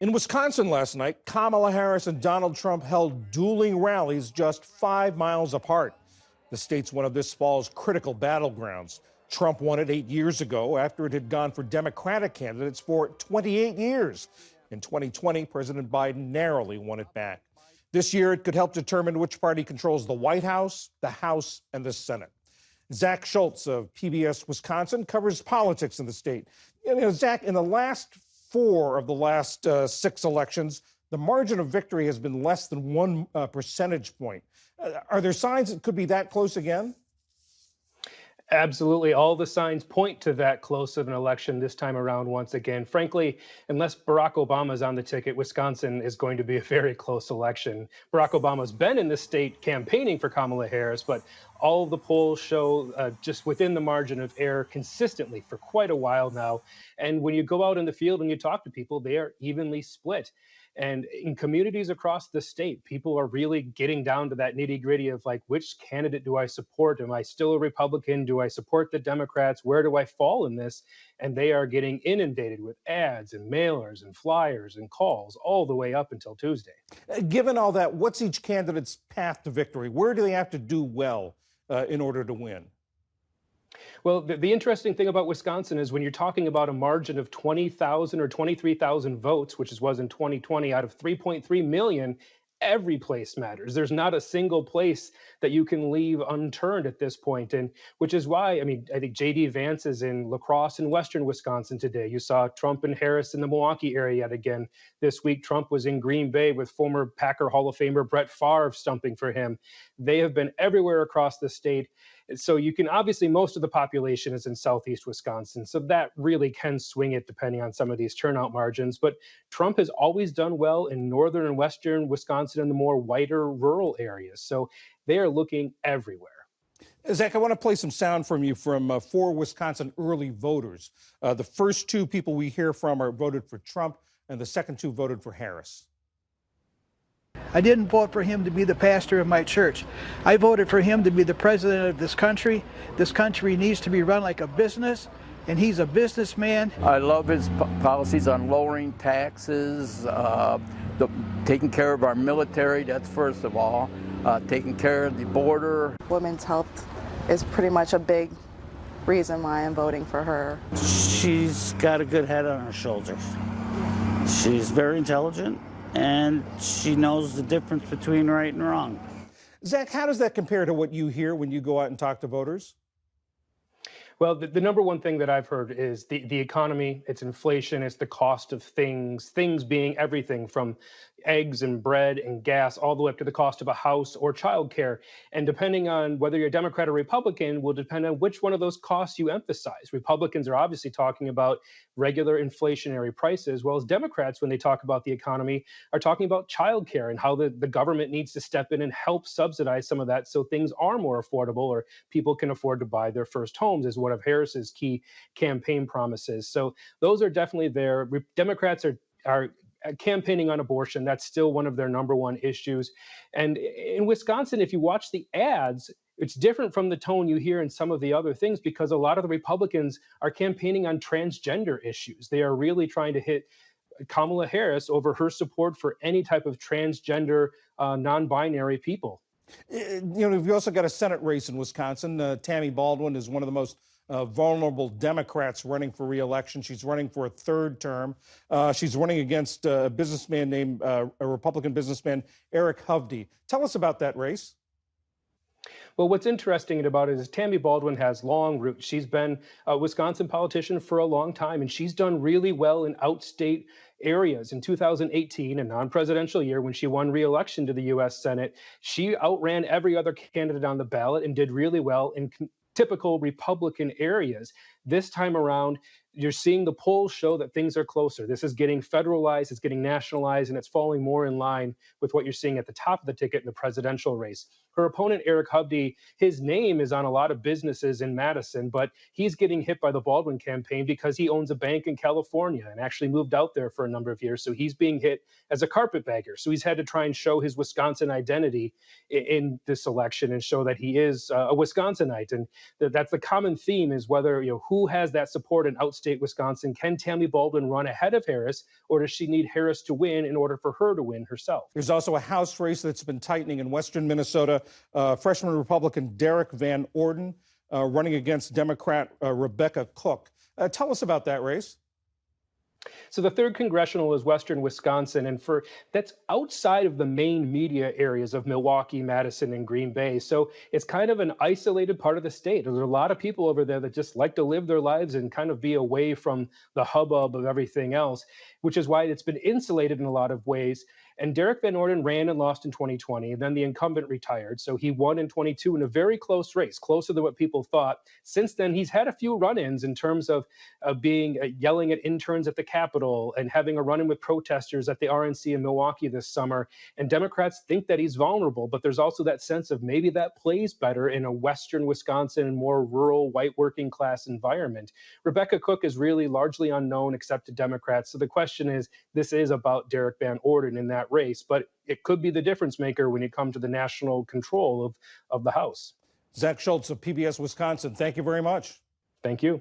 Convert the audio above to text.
In Wisconsin last night, Kamala Harris and Donald Trump held dueling rallies just 5 miles apart. The state's one of this fall's critical battlegrounds. Trump won it 8 years ago after it had gone for Democratic candidates for 28 years. In 2020, President Biden narrowly won it back. This year, it could help determine which party controls the White House, the House, and the Senate. Zach Schultz of PBS Wisconsin covers politics in the state. Zach, in the last 4 of the last 6 elections, the margin of victory has been less than 1 percentage point. Are there signs it could be that close again? Absolutely. All the signs point to that close of an election this time around once again. Frankly, unless Barack Obama is on the ticket, Wisconsin is going to be a very close election. Barack Obama's been in the state campaigning for Kamala Harris, but all of the polls show just within the margin of error consistently for quite a while now. And when you go out in the field and you talk to people, they are evenly split. And in communities across the state, people are really getting down to that nitty gritty of like, which candidate do I support? Am I still a Republican? Do I support the Democrats? Where do I fall in this? And they are getting inundated with ads and mailers and flyers and calls all the way up until Tuesday. Given all that, what's each candidate's path to victory? Where do they have to do well in order to win? Well, the interesting thing about Wisconsin is when you're talking about a margin of 20,000 or 23,000 votes, which was in 2020 out of 3.3 million, every place matters. There's not a single place that you can leave unturned at this point. And which is why, I think J.D. Vance is in La Crosse in western Wisconsin today. You saw Trump and Harris in the Milwaukee area yet again. This week, Trump was in Green Bay with former Packer Hall of Famer Brett Favre stumping for him. They have been everywhere across the state. So you can obviously, most of the population is in southeast Wisconsin. So that really can swing it depending on some of these turnout margins. But Trump has always done well in northern and western Wisconsin and the more whiter rural areas. So they are looking everywhere. Zach, I want to play some sound from you from 4 Wisconsin early voters. The first 2 people we hear from are voted for Trump, and the second 2 voted for Harris. I didn't vote for him to be the pastor of my church. I voted for him to be the president of this country. This country needs to be run like a business, and he's a businessman. I love his policies on lowering taxes, taking care of our military, that's first of all, taking care of the border. Women's health is pretty much a big reason why I'm voting for her. She's got a good head on her shoulders. She's very intelligent, and she knows the difference between right and wrong. Zach, how does that compare to what you hear when you go out and talk to voters? Well, the number one thing that I've heard is the economy, it's inflation, it's the cost of things being everything from eggs and bread and gas all the way up to the cost of a house or childcare. And depending on whether you're a Democrat or Republican will depend on which one of those costs you emphasize. Republicans are obviously talking about regular inflationary prices, while as Democrats, when they talk about the economy, are talking about childcare and how the government needs to step in and help subsidize some of that so things are more affordable or people can afford to buy their first homes, is one of Harris's key campaign promises. So those are definitely there. Democrats are campaigning on abortion. That's still one of their number one issues. And in Wisconsin, if you watch the ads, it's different from the tone you hear in some of the other things because a lot of the Republicans are campaigning on transgender issues. They are really trying to hit Kamala Harris over her support for any type of transgender, non-binary people. We've also got a Senate race in Wisconsin. Tammy Baldwin is one of the most vulnerable Democrats running for re-election. She's running for a 3rd term. She's running against a businessman named, a Republican businessman, Eric Hovde. Tell us about that race. Well, what's interesting about it is Tammy Baldwin has long roots. She's been a Wisconsin politician for a long time, and she's done really well in outstate areas. In 2018, a non-presidential year, when she won re-election to the U.S. Senate, she outran every other candidate on the ballot and did really well in typical Republican areas. This time around, you're seeing the polls show that things are closer. This is getting federalized, it's getting nationalized, and it's falling more in line with what you're seeing at the top of the ticket in the presidential race. Her opponent, Eric Hubdy, his name is on a lot of businesses in Madison, but he's getting hit by the Baldwin campaign because he owns a bank in California and actually moved out there for a number of years. So he's being hit as a carpetbagger. So he's had to try and show his Wisconsin identity in this election and show that he is a Wisconsinite. And that's the common theme, is whether, who has that support in outstate Wisconsin. Can Tammy Baldwin run ahead of Harris, or does she need Harris to win in order for her to win herself? There's also a House race that's been tightening in western Minnesota. Freshman Republican Derek Van Orden running against Democrat Rebecca Cook. Tell us about that race. So the 3rd congressional is western Wisconsin, and that's outside of the main media areas of Milwaukee, Madison, and Green Bay. So it's kind of an isolated part of the state. There's a lot of people over there that just like to live their lives and kind of be away from the hubbub of everything else, which is why it's been insulated in a lot of ways. And Derek Van Orden ran and lost in 2020, and then the incumbent retired. So he won in 22 in a very close race, closer than what people thought. Since then, he's had a few run-ins in terms of yelling at interns at the Capitol and having a run-in with protesters at the RNC in Milwaukee this summer. And Democrats think that he's vulnerable, but there's also that sense of maybe that plays better in a western Wisconsin, more rural, white working class environment. Rebecca Cook is really largely unknown except to Democrats. So the question is, this is about Derek Van Orden in that race, but it could be the difference maker when you come to the national control of the House. Zach Schultz of PBS Wisconsin, thank you very much. Thank you.